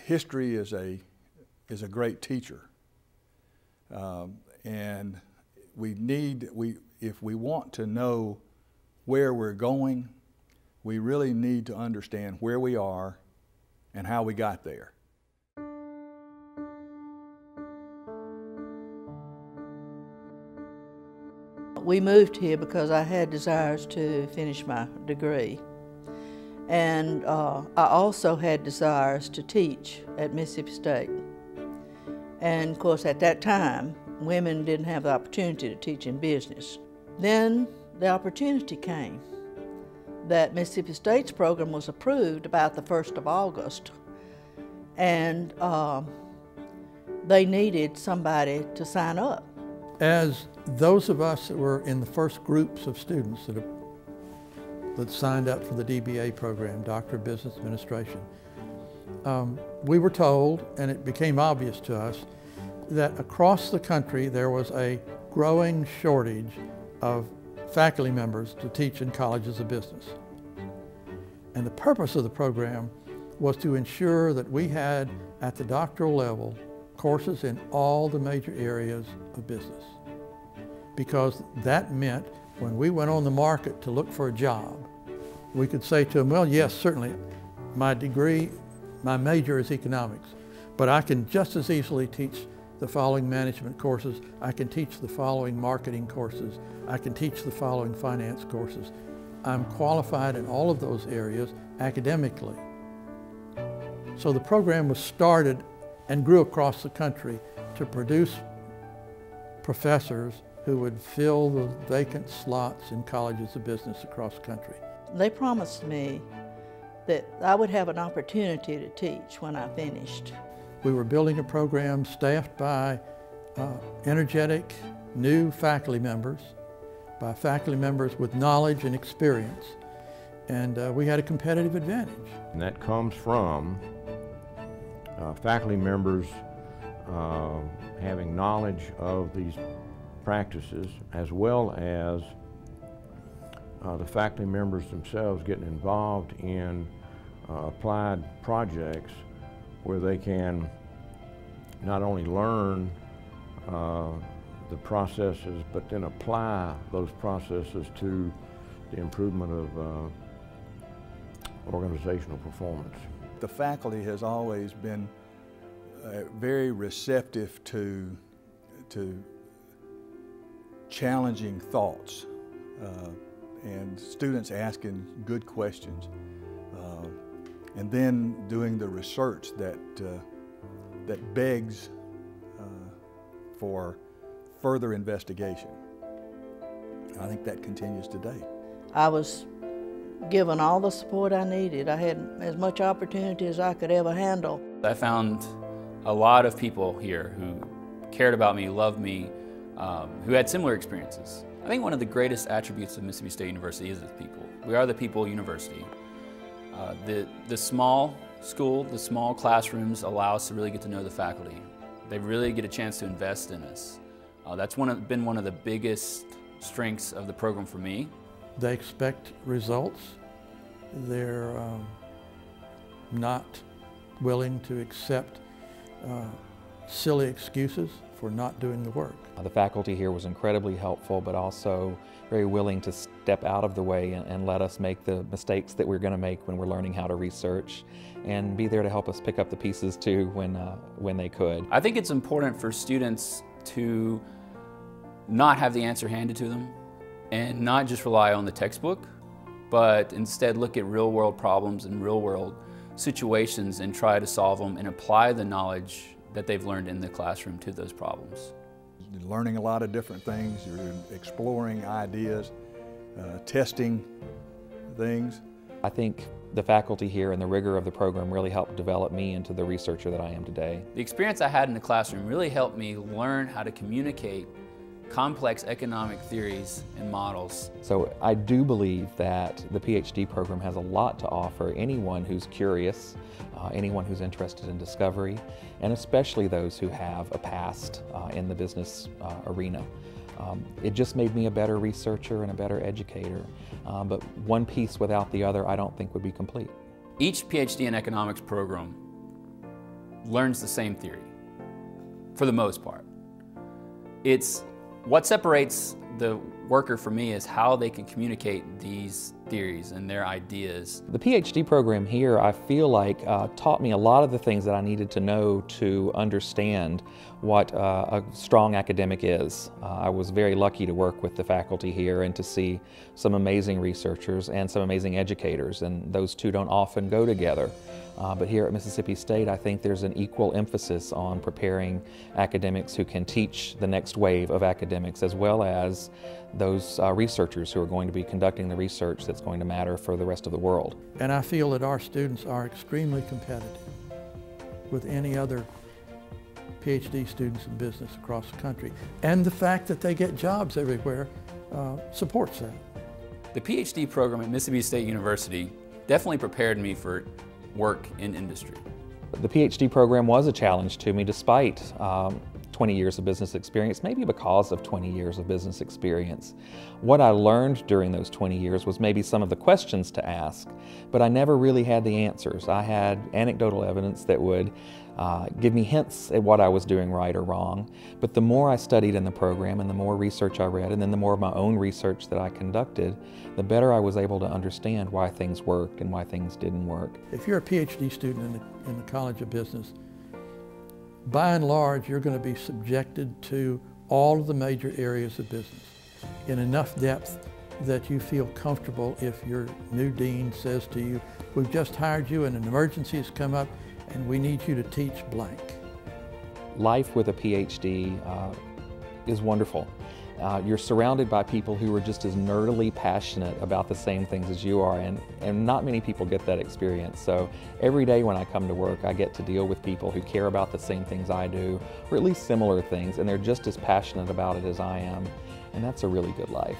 history is a great teacher, and if we want to know where we're going, we really need to understand where we are and how we got there. We moved here because I had desires to finish my degree. And I also had desires to teach at Mississippi State. And of course, at that time, women didn't have the opportunity to teach in business. Then the opportunity came that Mississippi State's program was approved about the 1st of August. And they needed somebody to sign up. As those of us that were in the first groups of students that signed up for the D.B.A. program, Doctor of Business Administration, we were told, and it became obvious to us, that across the country there was a growing shortage of faculty members to teach in colleges of business. And the purpose of the program was to ensure that we had, at the doctoral level, courses in all the major areas of business. Because that meant when we went on the market to look for a job, we could say to them, well, yes, certainly, my major is economics, but I can just as easily teach the following management courses. I can teach the following marketing courses. I can teach the following finance courses. I'm qualified in all of those areas academically. So the program was started and grew across the country to produce professors who would fill the vacant slots in colleges of business across the country. They promised me that I would have an opportunity to teach when I finished. We were building a program staffed by energetic new faculty members, by faculty members with knowledge and experience, and we had a competitive advantage. And that comes from faculty members having knowledge of these practices, as well as the faculty members themselves getting involved in applied projects where they can not only learn the processes, but then apply those processes to the improvement of organizational performance. The faculty has always been very receptive to challenging thoughts and students asking good questions, and then doing the research that begs for further investigation. I think that continues today. I was given all the support I needed. I had as much opportunity as I could ever handle. I found a lot of people here who cared about me, loved me, who had similar experiences. I think one of the greatest attributes of Mississippi State University is the people. We are the people university. The small school, the small classrooms allow us to really get to know the faculty. They really get a chance to invest in us. That's been one of the biggest strengths of the program for me. They expect results. They're not willing to accept silly excuses for not doing the work. The faculty here was incredibly helpful, but also very willing to step out of the way and let us make the mistakes that we're going to make when we're learning how to research, and be there to help us pick up the pieces too when they could. I think it's important for students to not have the answer handed to them and not just rely on the textbook, but instead look at real-world problems and real-world situations and try to solve them and apply the knowledge that they've learned in the classroom to those problems. You're learning a lot of different things, you're exploring ideas, testing things. I think the faculty here and the rigor of the program really helped develop me into the researcher that I am today. The experience I had in the classroom really helped me learn how to communicate complex economic theories and models. So I do believe that the Ph.D. program has a lot to offer anyone who's curious, anyone who's interested in discovery, and especially those who have a past in the business arena. It just made me a better researcher and a better educator, but one piece without the other I don't think would be complete. Each Ph.D. in economics program learns the same theory, for the most part. It's what separates the worker for me is how they can communicate these theories and their ideas. The PhD program here, I feel like, taught me a lot of the things that I needed to know to understand what a strong academic is. I was very lucky to work with the faculty here and to see some amazing researchers and some amazing educators, and those two don't often go together. But here at Mississippi State, I think there's an equal emphasis on preparing academics who can teach the next wave of academics, as well as those researchers who are going to be conducting the research that's going to matter for the rest of the world. And I feel that our students are extremely competitive with any other PhD students in business across the country. And the fact that they get jobs everywhere supports that. The PhD program at Mississippi State University definitely prepared me for work in industry. The PhD program was a challenge to me despite 20 years of business experience, maybe because of 20 years of business experience. What I learned during those 20 years was maybe some of the questions to ask, but I never really had the answers. I had anecdotal evidence that would give me hints at what I was doing right or wrong, but the more I studied in the program and the more research I read and then the more of my own research that I conducted, the better I was able to understand why things worked and why things didn't work. If you're a PhD student in the College of Business, by and large, you're going to be subjected to all of the major areas of business in enough depth that you feel comfortable if your new dean says to you, "We've just hired you and an emergency has come up and we need you to teach blank." Life with a PhD is wonderful. You're surrounded by people who are just as nerdily passionate about the same things as you are, and not many people get that experience. So every day when I come to work, I get to deal with people who care about the same things I do, or at least similar things, and they're just as passionate about it as I am, and that's a really good life.